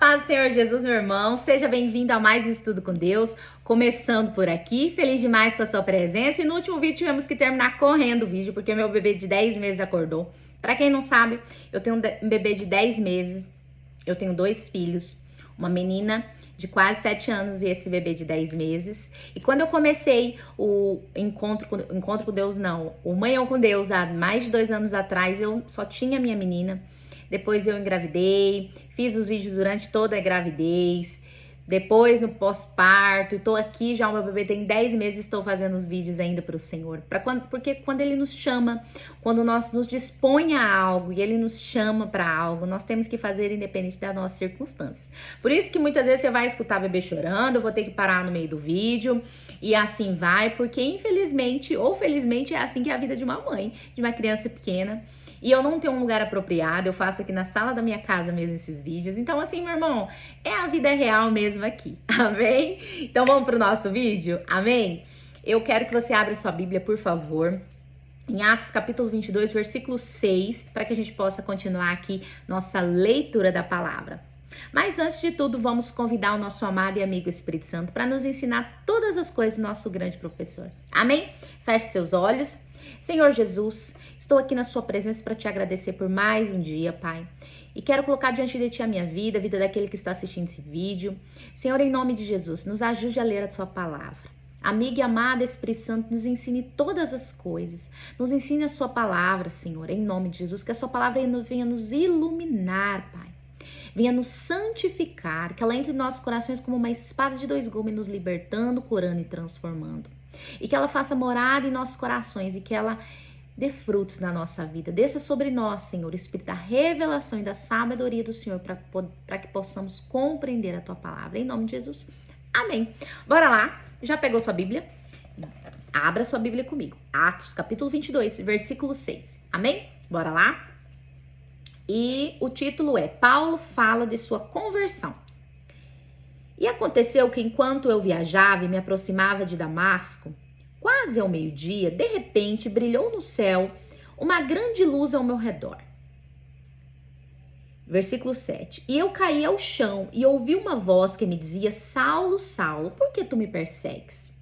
Paz do Senhor Jesus, meu irmão. Seja bem-vindo a mais um Estudo com Deus. Começando por aqui, feliz demais com a sua presença. E no último vídeo tivemos que terminar correndo o vídeo, porque meu bebê de 10 meses acordou. Pra quem não sabe, eu tenho um bebê de 10 meses, eu tenho 2 filhos, uma menina de quase 7 anos e esse bebê de 10 meses. E quando eu comecei o encontro com Deus, não, o Manhã com Deus, há mais de 2 anos atrás, eu só tinha minha menina. Depois eu engravidei, fiz os vídeos durante toda a gravidez, depois no pós-parto, tô aqui já, o meu bebê tem 10 meses, estou fazendo os vídeos ainda para o Senhor. Porque quando Ele nos chama, quando nós nos dispõe a algo e Ele nos chama para algo, nós temos que fazer independente das nossas circunstâncias. Por isso que muitas vezes você vai escutar bebê chorando, eu vou ter que parar no meio do vídeo e assim vai, porque infelizmente ou felizmente é assim que é a vida de uma mãe, de uma criança pequena. E eu não tenho um lugar apropriado, eu faço aqui na sala da minha casa mesmo esses vídeos. Então assim, meu irmão, é a vida real mesmo aqui, amém? Então vamos pro nosso vídeo, amém? Eu quero que você abra sua Bíblia, por favor, em Atos capítulo 22, versículo 6, para que a gente possa continuar aqui nossa leitura da palavra. Mas antes de tudo, vamos convidar o nosso amado e amigo Espírito Santo para nos ensinar todas as coisas do nosso grande professor, amém? Feche seus olhos. Senhor Jesus, estou aqui na sua presença para te agradecer por mais um dia, Pai. E quero colocar diante de ti a minha vida, a vida daquele que está assistindo esse vídeo. Senhor, em nome de Jesus, nos ajude a ler a tua palavra. Amiga e amada Espírito Santo, nos ensine todas as coisas. Nos ensine a sua palavra, Senhor, em nome de Jesus. Que a sua palavra venha nos iluminar, Pai. Venha nos santificar. Que ela entre em nossos corações como uma espada de 2 gumes, nos libertando, curando e transformando. E que ela faça morada em nossos corações e que ela dê frutos na nossa vida. Desça sobre nós, Senhor, o Espírito da revelação e da sabedoria do Senhor para que possamos compreender a tua palavra. Em nome de Jesus. Amém. Bora lá. Já pegou sua Bíblia? Abra sua Bíblia comigo. Atos, capítulo 22, versículo 6. Amém? Bora lá. E o título é Paulo fala de sua conversão. E aconteceu que enquanto eu viajava e me aproximava de Damasco, quase ao meio-dia, de repente brilhou no céu uma grande luz ao meu redor. Versículo 7. E eu caí ao chão e ouvi uma voz que me dizia: Saulo, Saulo, por que tu me persegues?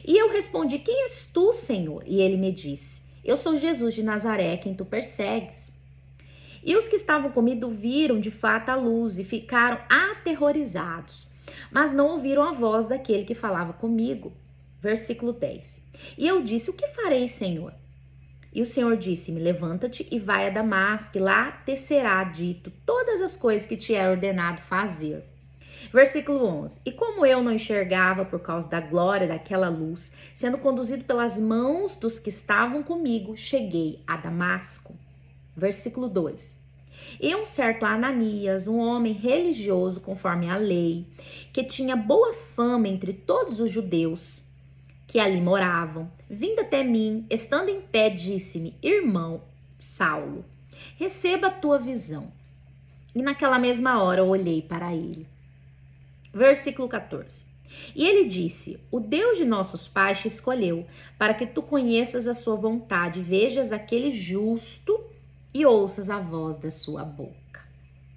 E eu respondi: quem és tu, Senhor? E ele me disse: eu sou Jesus de Nazaré, quem tu persegues. E os que estavam comigo viram de fato a luz e ficaram aterrorizados, mas não ouviram a voz daquele que falava comigo. Versículo 10. E eu disse: o que farei, Senhor? E o Senhor disse-me: levanta-te e vai a Damasco, e lá te será dito todas as coisas que te é ordenado fazer. Versículo 11. E como eu não enxergava por causa da glória daquela luz, sendo conduzido pelas mãos dos que estavam comigo, cheguei a Damasco. Versículo 2. E um certo Ananias, um homem religioso conforme a lei, que tinha boa fama entre todos os judeus que ali moravam, vindo até mim, estando em pé, disse-me: irmão Saulo, receba a tua visão. E naquela mesma hora eu olhei para ele. Versículo 14. E ele disse: o Deus de nossos pais te escolheu para que tu conheças a sua vontade, vejas aquele justo e ouças a voz da sua boca.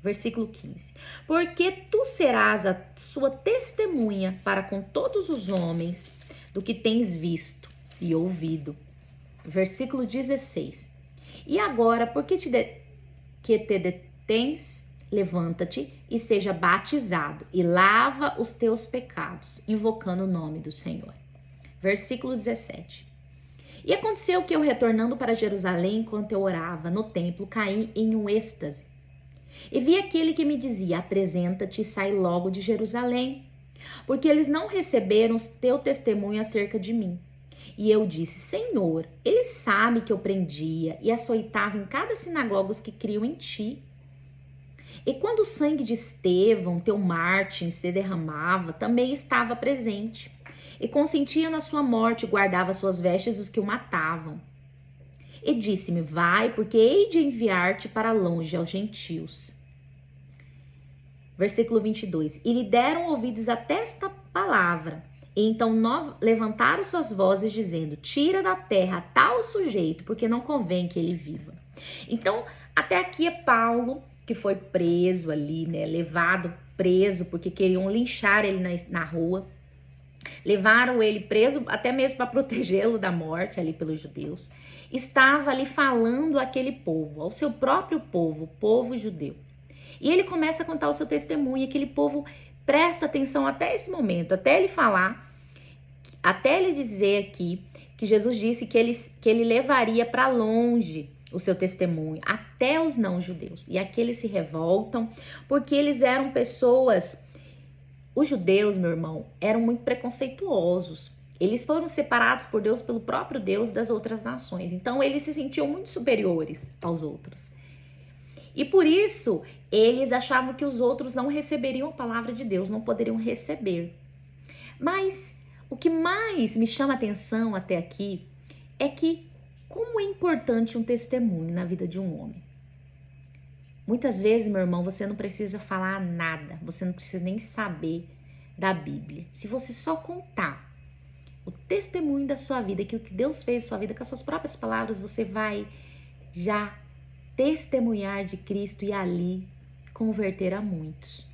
Versículo 15. Porque tu serás a sua testemunha para com todos os homens do que tens visto e ouvido. Versículo 16. E agora, por que te detens? Levanta-te e seja batizado e lava os teus pecados, invocando o nome do Senhor. Versículo 17. E aconteceu que eu, retornando para Jerusalém, enquanto eu orava no templo, caí em um êxtase. E vi aquele que me dizia: apresenta-te e sai logo de Jerusalém, porque eles não receberam o teu testemunho acerca de mim. E eu disse: Senhor, ele sabe que eu prendia e açoitava em cada sinagoga os que criam em ti. E quando o sangue de Estevão, teu mártir, se derramava, também estava presente. E consentia na sua morte, guardava suas vestes os que o matavam. E disse-me: vai, porque hei de enviar-te para longe aos gentios. Versículo 22. E lhe deram ouvidos até esta palavra. E então levantaram suas vozes, dizendo: tira da terra tal sujeito, porque não convém que ele viva. Então, até aqui é Paulo que foi preso ali, né? Levado preso, porque queriam linchar ele na rua. Levaram ele preso até mesmo para protegê-lo da morte ali pelos judeus. Estava ali falando àquele povo, ao seu próprio povo, o povo judeu. E ele começa a contar o seu testemunho, e aquele povo presta atenção até esse momento, até ele falar, até ele dizer aqui que Jesus disse que ele levaria para longe o seu testemunho, até os não-judeus. E aqui eles se revoltam, porque eles eram pessoas... Os judeus, meu irmão, eram muito preconceituosos. Eles foram separados por Deus, pelo próprio Deus, das outras nações. Então, eles se sentiam muito superiores aos outros. E por isso, eles achavam que os outros não receberiam a palavra de Deus, não poderiam receber. Mas o que mais me chama a atenção até aqui é que como é importante um testemunho na vida de um homem. Muitas vezes, meu irmão, você não precisa falar nada, você não precisa nem saber da Bíblia. Se você só contar o testemunho da sua vida, aquilo que Deus fez na sua vida, com as suas próprias palavras, você vai já testemunhar de Cristo e ali converter a muitos.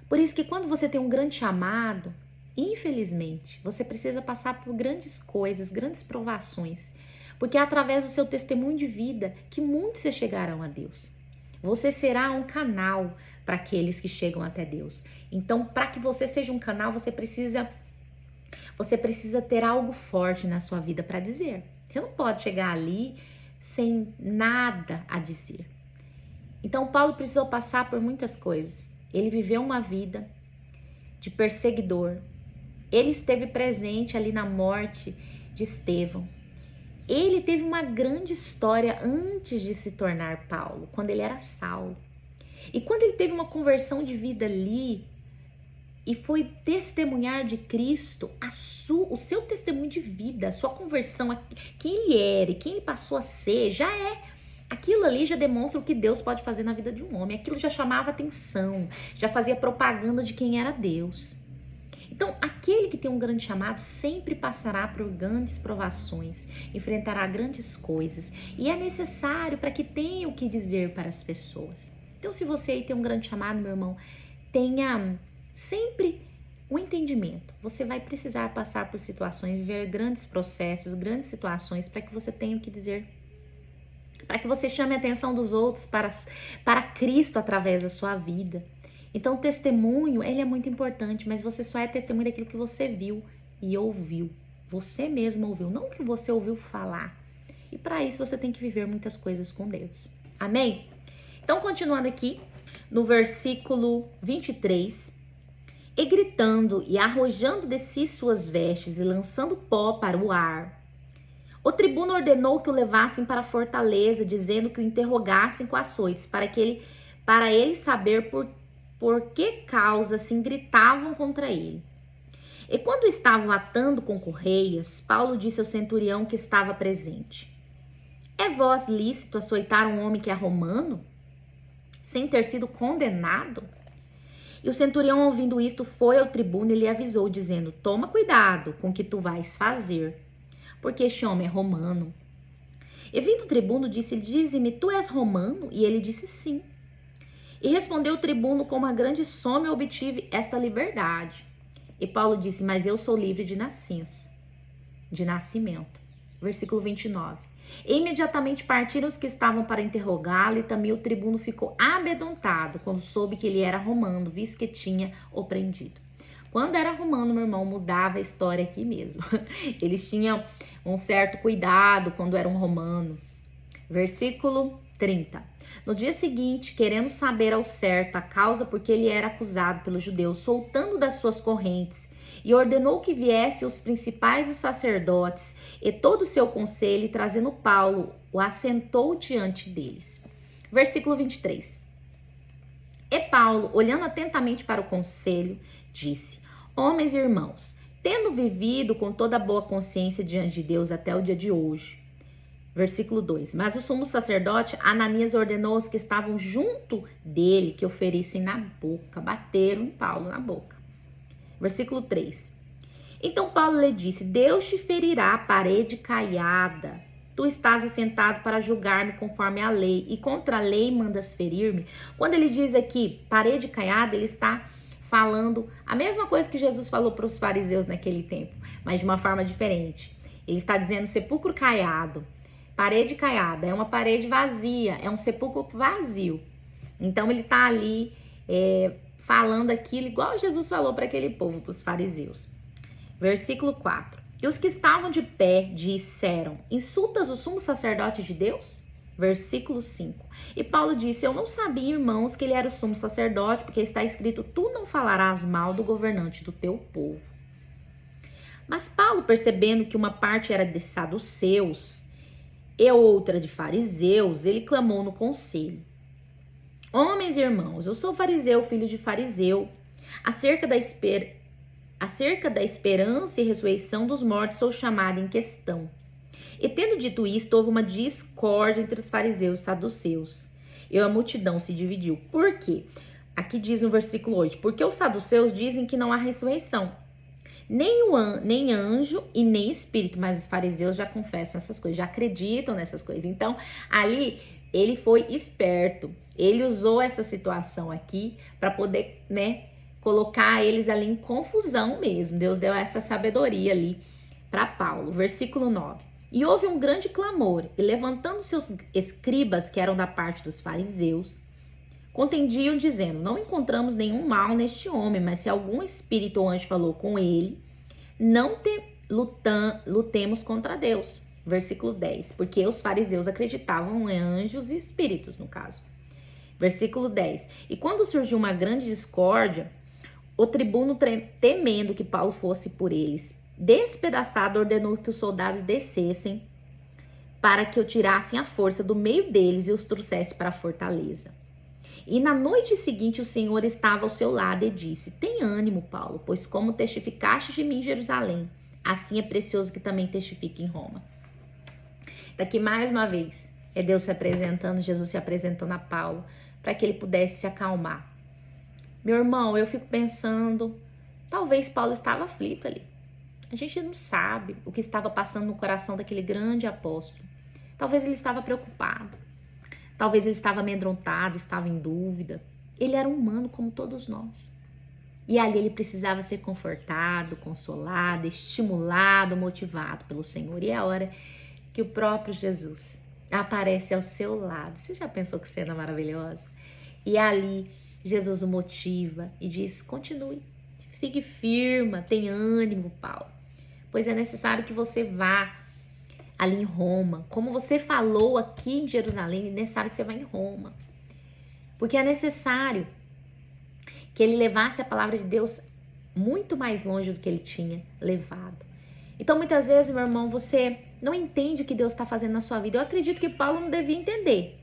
Por isso que quando você tem um grande chamado, infelizmente, você precisa passar por grandes coisas, grandes provações, porque é através do seu testemunho de vida que muitos se chegarão a Deus. Você será um canal para aqueles que chegam até Deus. Então, para que você seja um canal, você precisa ter algo forte na sua vida para dizer. Você não pode chegar ali sem nada a dizer. Então, Paulo precisou passar por muitas coisas. Ele viveu uma vida de perseguidor. Ele esteve presente ali na morte de Estevão. Ele teve uma grande história antes de se tornar Paulo, quando ele era Saulo. E quando ele teve uma conversão de vida ali e foi testemunhar de Cristo, o seu testemunho de vida, a sua conversão, quem ele era e quem ele passou a ser, aquilo ali já demonstra o que Deus pode fazer na vida de um homem. Aquilo já chamava atenção, já fazia propaganda de quem era Deus. Então, aquele que tem um grande chamado sempre passará por grandes provações, enfrentará grandes coisas. E é necessário para que tenha o que dizer para as pessoas. Então, se você aí tem um grande chamado, meu irmão, tenha sempre um entendimento. Você vai precisar passar por situações, viver grandes processos, grandes situações, para que você tenha o que dizer. Para que você chame a atenção dos outros para Cristo através da sua vida. Então, o testemunho, ele é muito importante, mas você só é testemunho daquilo que você viu e ouviu. Você mesmo ouviu, não que você ouviu falar. E para isso, você tem que viver muitas coisas com Deus. Amém? Então, continuando aqui, no versículo 23. E gritando e arrojando de si suas vestes e lançando pó para o ar, o tribuno ordenou que o levassem para a fortaleza, dizendo que o interrogassem com açoites, para ele saber por que causa se gritavam contra ele. E quando estavam atando com correias, Paulo disse ao centurião que estava presente: é vós lícito açoitar um homem que é romano, sem ter sido condenado? E o centurião, ouvindo isto, foi ao tribuno e lhe avisou, dizendo: toma cuidado com o que tu vais fazer, porque este homem é romano. E vindo o tribuno, disse-lhe: dize-me, tu és romano? E ele disse: sim. E respondeu o tribuno: com uma grande soma eu obtive esta liberdade. E Paulo disse: mas eu sou livre de nascença, de nascimento. Versículo 29. E imediatamente partiram os que estavam para interrogá-lo, e também o tribuno ficou amedrontado quando soube que ele era romano, visto que tinha o prendido. Quando era romano, meu irmão, mudava a história aqui mesmo. Eles tinham um certo cuidado quando eram romano. Versículo 30. No dia seguinte, querendo saber ao certo a causa por que ele era acusado pelos judeus, soltando das suas correntes, e ordenou que viesse os principais dos sacerdotes e todo o seu conselho, e trazendo Paulo, o assentou diante deles. Versículo 23. E Paulo, olhando atentamente para o conselho, disse: homens e irmãos, tendo vivido com toda boa consciência diante de Deus até o dia de hoje. Versículo 2. Mas o sumo sacerdote Ananias ordenou aos que estavam junto dele que o ferissem na boca, bateram em Paulo na boca. Versículo 3. Então Paulo lhe disse: Deus te ferirá a parede caiada Tu estás assentado para julgar-me conforme a lei, e contra a lei mandas ferir-me. Quando ele diz aqui parede caiada, ele está falando a mesma coisa que Jesus falou para os fariseus naquele tempo, mas de uma forma diferente. Ele está dizendo sepulcro caiado. Parede caiada é uma parede vazia, é um sepulcro vazio. Então ele está ali falando aquilo igual Jesus falou para aquele povo, para os fariseus. Versículo 4. E os que estavam de pé disseram: insultas o sumo sacerdote de Deus? Versículo 5. E Paulo disse: eu não sabia, irmãos, que ele era o sumo sacerdote, porque está escrito: tu não falarás mal do governante do teu povo. Mas Paulo, percebendo que uma parte era de saduceus e outra de fariseus, ele clamou no conselho: homens e irmãos, eu sou fariseu, filho de fariseu. Acerca da esperança e ressurreição dos mortos sou chamado em questão. E tendo dito isto, houve uma discórdia entre os fariseus e saduceus. E a multidão se dividiu. Por quê? Aqui diz no versículo 8, porque os saduceus dizem que não há ressurreição. Nem anjo e nem espírito, mas os fariseus já confessam essas coisas, já acreditam nessas coisas. Então, ali, ele foi esperto. Ele usou essa situação aqui para poder, colocar eles ali em confusão mesmo. Deus deu essa sabedoria ali para Paulo. Versículo 9. E houve um grande clamor, e levantando seus escribas, que eram da parte dos fariseus, contendiam, dizendo: não encontramos nenhum mal neste homem, mas se algum espírito ou anjo falou com ele, não lutemos contra Deus. Versículo 10. Porque os fariseus acreditavam em anjos e espíritos, no caso. Versículo 10. E quando surgiu uma grande discórdia, o tribuno, temendo que Paulo fosse por eles despedaçado, ordenou que os soldados descessem para que o tirassem à força do meio deles e os trouxesse para a fortaleza. E na noite seguinte o Senhor estava ao seu lado e disse: tem ânimo, Paulo, pois como testificaste de mim em Jerusalém, assim é precioso que também testifique em Roma. Daqui mais uma vez é Deus se apresentando, Jesus se apresentando a Paulo, para que ele pudesse se acalmar. Meu irmão, eu fico pensando, talvez Paulo estava aflito ali. A gente não sabe o que estava passando no coração daquele grande apóstolo. Talvez ele estava preocupado. Talvez ele estava amedrontado, estava em dúvida. Ele era humano como todos nós. E ali ele precisava ser confortado, consolado, estimulado, motivado pelo Senhor. E é a hora que o próprio Jesus aparece ao seu lado. Você já pensou que cena maravilhosa? E ali Jesus o motiva e diz: continue, siga firme, tenha ânimo, Paulo. Pois é necessário que você vá ali em Roma. Como você falou aqui em Jerusalém, é necessário que você vá em Roma. Porque é necessário que ele levasse a palavra de Deus muito mais longe do que ele tinha levado. Então, muitas vezes, meu irmão, você não entende o que Deus está fazendo na sua vida. Eu acredito que Paulo não devia entender.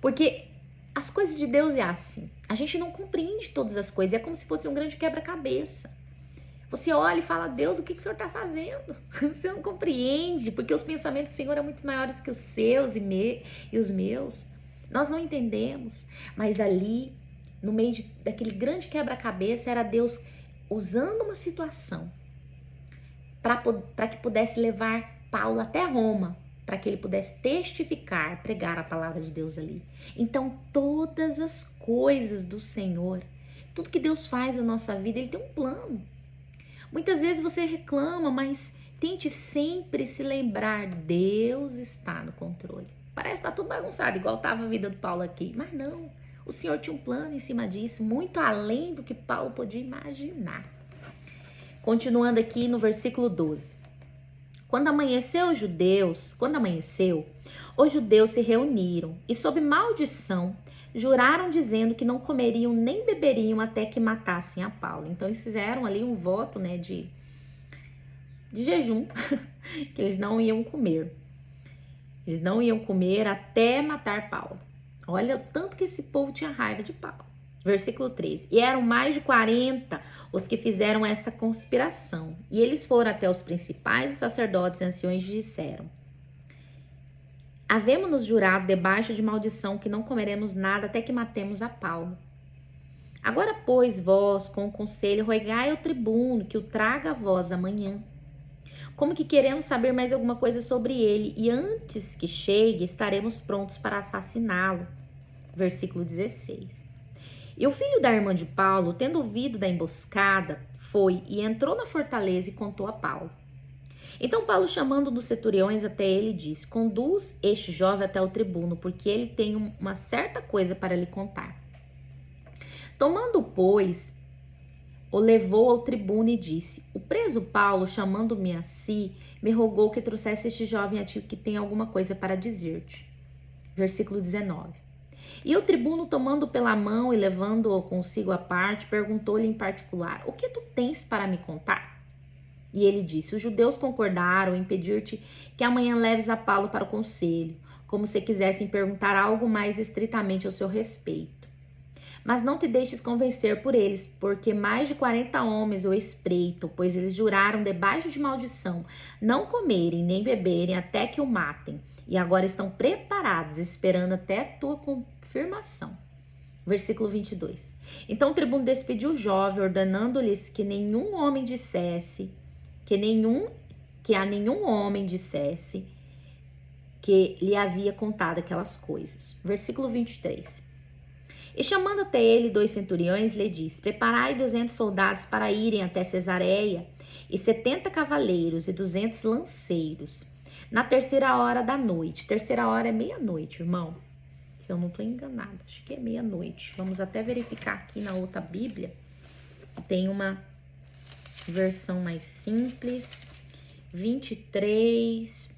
Porque as coisas de Deus é assim. A gente não compreende todas as coisas. É como se fosse um grande quebra-cabeça. Você olha e fala: Deus, o que o Senhor está fazendo? Você não compreende, porque os pensamentos do Senhor são muito maiores que os seus e os meus. Nós não entendemos. Mas ali, no meio daquele grande quebra-cabeça, era Deus usando uma situação para que pudesse levar Paulo até Roma, para que ele pudesse testificar, pregar a palavra de Deus ali. Então, todas as coisas do Senhor, tudo que Deus faz na nossa vida, Ele tem um plano. Muitas vezes você reclama, mas tente sempre se lembrar: Deus está no controle. Parece que está tudo bagunçado, igual estava a vida do Paulo aqui. Mas não, o Senhor tinha um plano em cima disso, muito além do que Paulo podia imaginar. Continuando aqui no versículo 12. Quando amanheceu, os judeus se reuniram e, sob maldição, juraram dizendo que não comeriam nem beberiam até que matassem a Paulo. Então eles fizeram ali um voto, de jejum, que eles não iam comer. Eles não iam comer até matar Paulo. Olha o tanto que esse povo tinha raiva de Paulo. Versículo 13. E eram mais de 40 os que fizeram essa conspiração. E eles foram até os principais, os sacerdotes e anciões e disseram: havemos-nos jurado debaixo de maldição que não comeremos nada até que matemos a Paulo. Agora, pois, vós, com o conselho, rogai ao tribuno que o traga a vós amanhã. como que querendo saber mais alguma coisa sobre ele, e antes que chegue, estaremos prontos para assassiná-lo. Versículo 16. E o filho da irmã de Paulo, tendo ouvido da emboscada, foi e entrou na fortaleza e contou a Paulo. Então Paulo, chamando dos centuriões até ele, disse: conduz este jovem até o tribuno, porque ele tem uma certa coisa para lhe contar. Tomando, pois, o levou ao tribuno e disse: o preso Paulo, chamando-me a si, me rogou que trouxesse este jovem a ti, que tem alguma coisa para dizer-te. Versículo 19. E o tribuno, tomando pela mão e levando-o consigo à parte, perguntou-lhe em particular: o que tu tens para me contar? E ele disse: os judeus concordaram em pedir-te que amanhã leves a Paulo para o conselho, como se quisessem perguntar algo mais estritamente ao seu respeito. Mas não te deixes convencer por eles, porque mais de 40 homens o espreitam, pois eles juraram debaixo de maldição não comerem nem beberem até que o matem, e agora estão preparados, esperando até a tua confirmação. Versículo 22. Então o tribuno despediu o jovem, ordenando-lhes que nenhum homem dissesse, que a nenhum homem dissesse que lhe havia contado aquelas coisas. Versículo 23. E chamando até ele 2 centuriões, lhe disse: preparai 200 soldados para irem até Cesareia, e 70 cavaleiros e 200 lanceiros, na 3ª hora da noite. 3ª hora é meia-noite, irmão. Se eu não estou enganada, acho que é meia-noite. Vamos até verificar aqui na outra Bíblia. Tem uma versão mais simples. 23.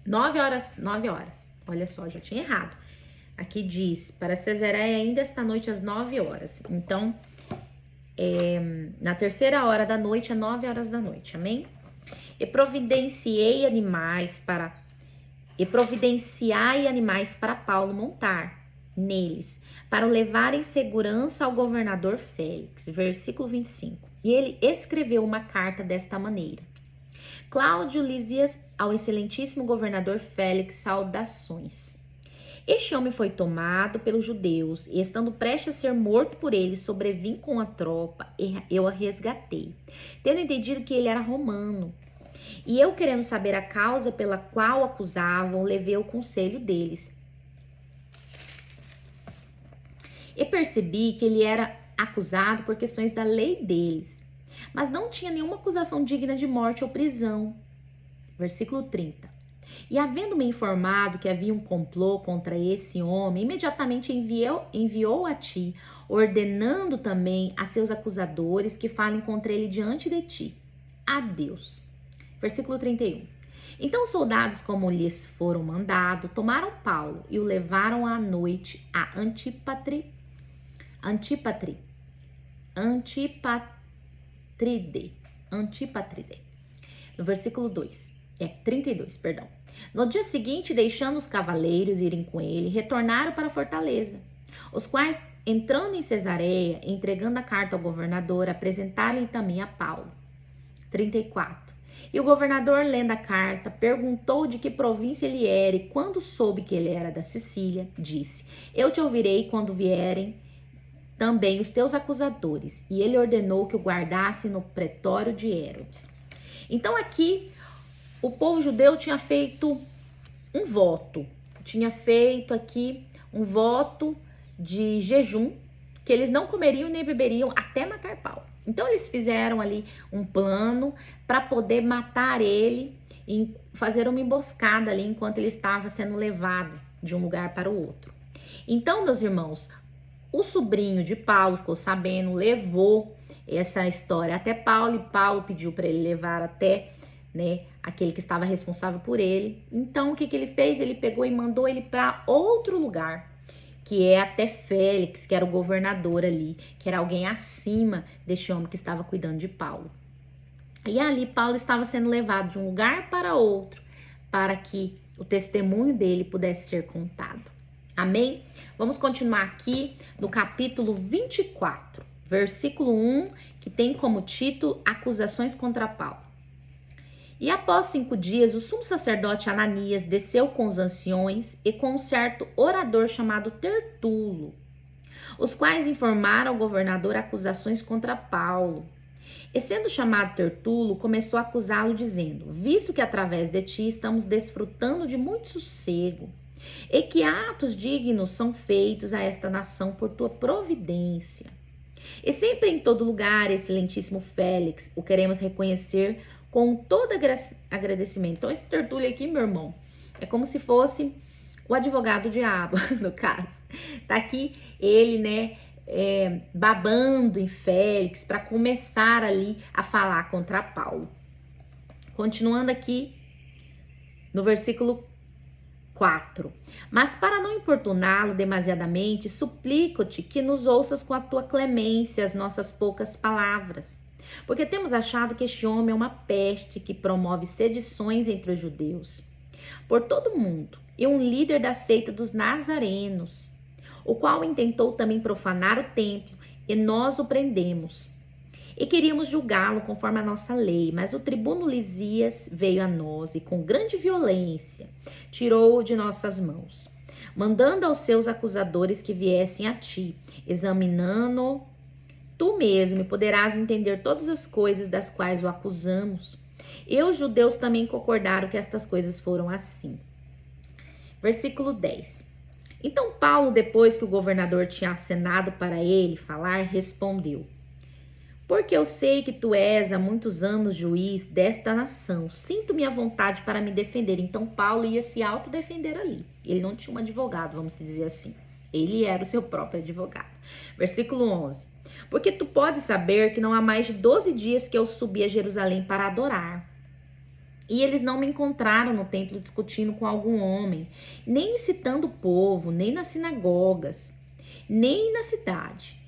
9 horas. Olha só, já tinha errado. Aqui diz: para Cesareia ainda esta noite às 9 horas. Então, na 3ª hora da noite, é 9 horas da noite. Amém? E providenciai animais para Paulo montar neles, para o levar em segurança ao governador Félix. Versículo 25. E ele escreveu uma carta desta maneira: Cláudio Lísias, ao excelentíssimo governador Félix, saudações. Este homem foi tomado pelos judeus, e estando prestes a ser morto por eles, sobrevim com a tropa, e eu a resgatei, tendo entendido que ele era romano. E eu, querendo saber a causa pela qual acusavam, levei o conselho deles. E percebi que ele era acusado por questões da lei deles, mas não tinha nenhuma acusação digna de morte ou prisão. Versículo 30. E havendo-me informado que havia um complô contra esse homem, imediatamente enviou a ti, ordenando também a seus acusadores que falem contra ele diante de ti. Adeus. Versículo 31. Então os soldados, como lhes foram mandado, tomaram Paulo e o levaram à noite a Antípatride. No versículo 32, perdão. No dia seguinte, deixando os cavaleiros irem com ele, retornaram para a fortaleza, os quais, entrando em Cesareia, entregando a carta ao governador, apresentaram-lhe também a Paulo. 34. E o governador, lendo a carta, perguntou de que província ele era, e quando soube que ele era da Sicília, disse: eu te ouvirei quando vierem também os teus acusadores. E ele ordenou que o guardasse no pretório de Herodes. Então aqui o povo judeu tinha feito um voto. Tinha feito aqui um voto de jejum, que eles não comeriam nem beberiam até matar Paulo. Então eles fizeram ali um plano para poder matar ele e fazer uma emboscada ali enquanto ele estava sendo levado de um lugar para o outro. Então, meus irmãos, o sobrinho de Paulo ficou sabendo, levou essa história até Paulo, e Paulo pediu para ele levar até, aquele que estava responsável por ele. Então, o que ele fez? Ele pegou e mandou ele para outro lugar, que é até Félix, que era o governador ali, que era alguém acima deste homem que estava cuidando de Paulo. E ali Paulo estava sendo levado de um lugar para outro, para que o testemunho dele pudesse ser contado. Amém? Vamos continuar aqui no capítulo 24, versículo 1, que tem como título Acusações contra Paulo. E após 5 dias, o sumo sacerdote Ananias desceu com os anciões e com um certo orador chamado Tertulo, os quais informaram ao governador acusações contra Paulo. E sendo chamado Tertulo, começou a acusá-lo, dizendo: visto que através de ti estamos desfrutando de muito sossego, e que atos dignos são feitos a esta nação por tua providência. E sempre em todo lugar, excelentíssimo Félix, o queremos reconhecer com todo agradecimento. Então, esse Tertulo aqui, meu irmão, é como se fosse o advogado diabo, no caso. Tá aqui ele, né, babando em Félix para começar ali a falar contra Paulo. Continuando aqui no versículo 4. Mas para não importuná-lo demasiadamente, suplico-te que nos ouças com a tua clemência as nossas poucas palavras, porque temos achado que este homem é uma peste que promove sedições entre os judeus por todo o mundo, e um líder da seita dos nazarenos, o qual intentou também profanar o templo, e nós o prendemos. E queríamos julgá-lo conforme a nossa lei, mas o tribuno Lisias veio a nós e com grande violência tirou-o de nossas mãos, mandando aos seus acusadores que viessem a ti, examinando-o tu mesmo, e poderás entender todas as coisas das quais o acusamos. E os judeus também concordaram que estas coisas foram assim. Versículo 10. Então Paulo, depois que o governador tinha acenado para ele falar, respondeu: porque eu sei que tu és há muitos anos juiz desta nação, sinto minha vontade para me defender. Então Paulo ia se autodefender ali. Ele não tinha um advogado, vamos dizer assim. Ele era o seu próprio advogado. Versículo 11. Porque tu podes saber que não há mais de 12 dias que eu subi a Jerusalém para adorar. E eles não me encontraram no templo discutindo com algum homem, nem incitando o povo, nem nas sinagogas, nem na cidade.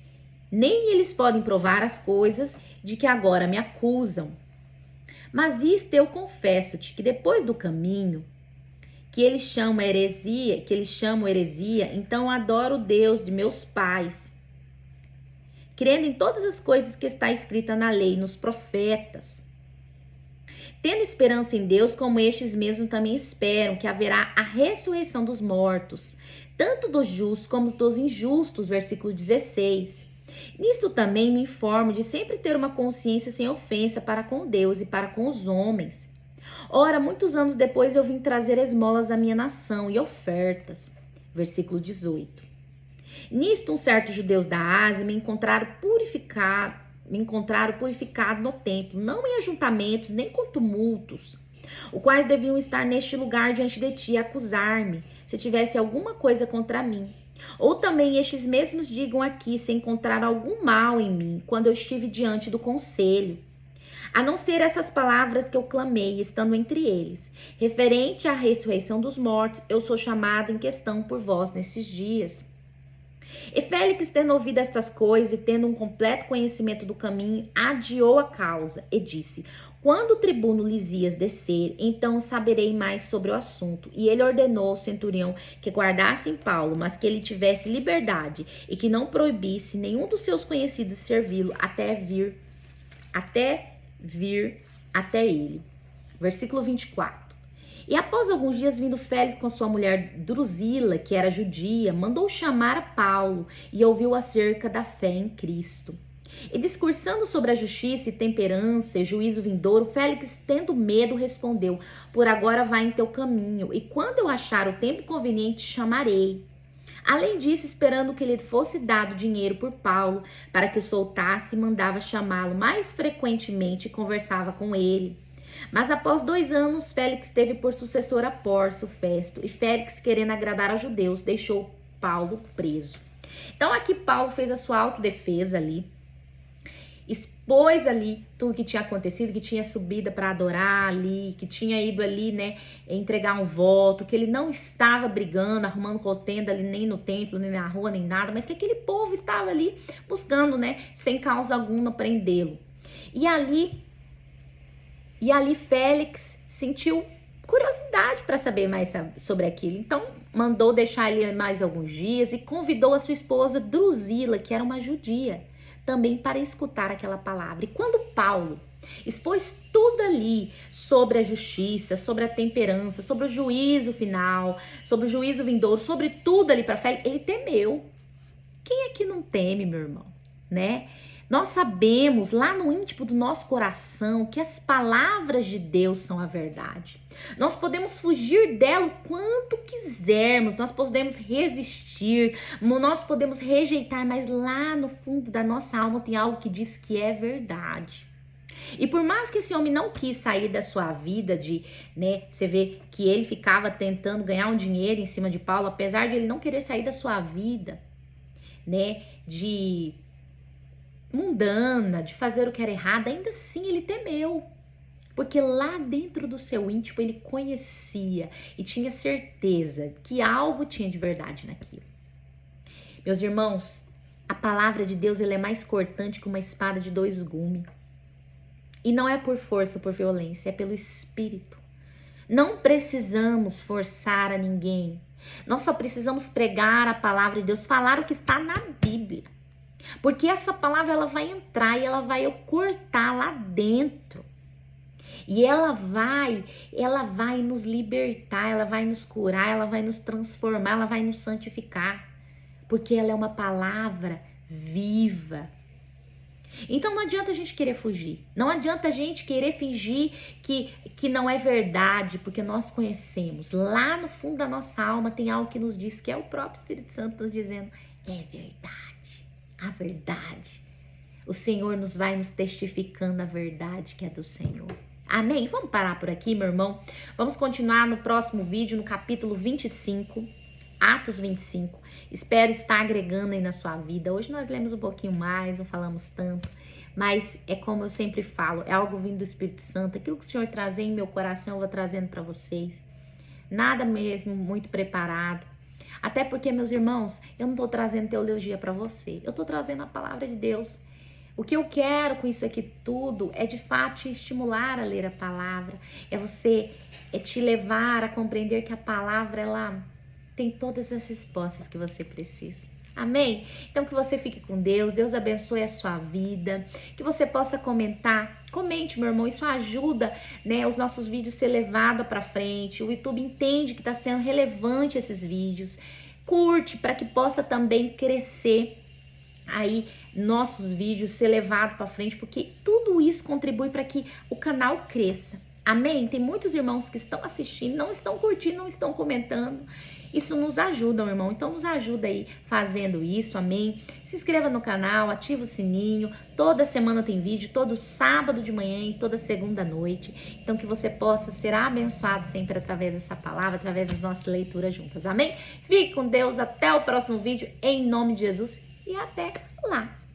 Nem eles podem provar as coisas de que agora me acusam. Mas isto eu confesso-te, que depois do caminho, que eles chamam heresia, então adoro o Deus de meus pais, crendo em todas as coisas que está escrita na lei, nos profetas, tendo esperança em Deus, como estes mesmos também esperam que haverá a ressurreição dos mortos, tanto dos justos como dos injustos, versículo 16. Nisto também me informo de sempre ter uma consciência sem ofensa para com Deus e para com os homens. Ora, muitos anos depois eu vim trazer esmolas à minha nação e ofertas. Versículo 18. Nisto uns certos judeus da Ásia me encontraram purificado no templo, não em ajuntamentos nem com tumultos, os quais deviam estar neste lugar diante de ti e acusar-me, se tivesse alguma coisa contra mim. Ou também estes mesmos digam aqui se encontraram algum mal em mim, quando eu estive diante do conselho. A não ser essas palavras que eu clamei, estando entre eles. Referente à ressurreição dos mortos, eu sou chamado em questão por vós nesses dias. E Félix, tendo ouvido estas coisas e tendo um completo conhecimento do caminho, adiou a causa e disse: quando o tribuno Lisias descer, então saberei mais sobre o assunto. E ele ordenou ao centurião que guardassem Paulo, mas que ele tivesse liberdade e que não proibisse nenhum dos seus conhecidos servi-lo até vir até ele. Versículo 24. E após alguns dias, vindo Félix com sua mulher Drusila, que era judia, mandou chamar a Paulo e ouviu acerca da fé em Cristo. E discursando sobre a justiça e temperança e juízo vindouro, Félix, tendo medo, respondeu: por agora vai em teu caminho, e quando eu achar o tempo conveniente, chamarei. Além disso, esperando que lhe fosse dado dinheiro por Paulo, para que o soltasse, mandava chamá-lo mais frequentemente e conversava com ele. Mas após 2 anos, Félix teve por sucessor a Pórcio Festo, e Félix, querendo agradar aos judeus, deixou Paulo preso. Então aqui Paulo fez a sua autodefesa ali, expôs ali tudo que tinha acontecido, que tinha subido para adorar ali, que tinha ido ali, né, entregar um voto, que ele não estava brigando, arrumando contenda ali nem no templo, nem na rua, nem nada, mas que aquele povo estava ali buscando, né, sem causa alguma prendê-lo. E ali Félix sentiu curiosidade para saber mais sobre aquilo. Então mandou deixar ele mais alguns dias e convidou a sua esposa Drusila, que era uma judia, também para escutar aquela palavra. E quando Paulo expôs tudo ali sobre a justiça, sobre a temperança, sobre o juízo final, sobre o juízo vindouro, sobre tudo ali para fé, ele temeu. Quem é que não teme, meu irmão, né? Nós sabemos lá no íntimo do nosso coração que as palavras de Deus são a verdade. Nós podemos fugir dela o quanto quisermos, nós podemos resistir, nós podemos rejeitar, mas lá no fundo da nossa alma tem algo que diz que é verdade. E por mais que esse homem não quis sair da sua vida, você vê que ele ficava tentando ganhar um dinheiro em cima de Paulo, apesar de ele não querer sair da sua vida, de mundana, de fazer o que era errado, ainda assim ele temeu. Porque lá dentro do seu íntimo ele conhecia e tinha certeza que algo tinha de verdade naquilo. Meus irmãos, a palavra de Deus ela é mais cortante que uma espada de 2 gumes. E não é por força ou por violência, é pelo Espírito. Não precisamos forçar a ninguém. Nós só precisamos pregar a palavra de Deus, falar o que está na Bíblia. Porque essa palavra ela vai entrar e ela vai cortar lá dentro. E ela vai nos libertar, ela vai nos curar, ela vai nos transformar, ela vai nos santificar. Porque ela é uma palavra viva. Então não adianta a gente querer fugir. Não adianta a gente querer fingir que não é verdade, porque nós conhecemos. Lá no fundo da nossa alma tem algo que nos diz, que é o próprio Espírito Santo nos dizendo, é verdade, a verdade. O Senhor vai nos testificando a verdade que é do Senhor. Amém? Vamos parar por aqui, meu irmão. Vamos continuar no próximo vídeo, no capítulo 25, Atos 25. Espero estar agregando aí na sua vida. Hoje nós lemos um pouquinho mais, não falamos tanto, mas é como eu sempre falo, é algo vindo do Espírito Santo. Aquilo que o Senhor traz em meu coração, eu vou trazendo para vocês. Nada mesmo muito preparado. Até porque, meus irmãos, eu não estou trazendo teologia para você. Eu estou trazendo a palavra de Deus. O que eu quero com isso aqui tudo é de fato te estimular a ler a palavra. É te levar a compreender que a palavra, ela tem todas as respostas que você precisa. Amém? Então que você fique com Deus. Deus abençoe a sua vida. Que você possa comentar. Comente, meu irmão. Isso ajuda, os nossos vídeos ser levados para frente. O YouTube entende que está sendo relevante esses vídeos. Curte para que possa também crescer aí nossos vídeos, ser levado para frente, porque tudo isso contribui para que o canal cresça. Amém? Tem muitos irmãos que estão assistindo, não estão curtindo, não estão comentando. Isso nos ajuda, meu irmão. Então nos ajuda aí fazendo isso, amém? Se inscreva no canal, ativa o sininho. Toda semana tem vídeo, todo sábado de manhã e toda segunda à noite. Então que você possa ser abençoado sempre através dessa palavra, através das nossas leituras juntas, amém? Fique com Deus, até o próximo vídeo, em nome de Jesus e até lá.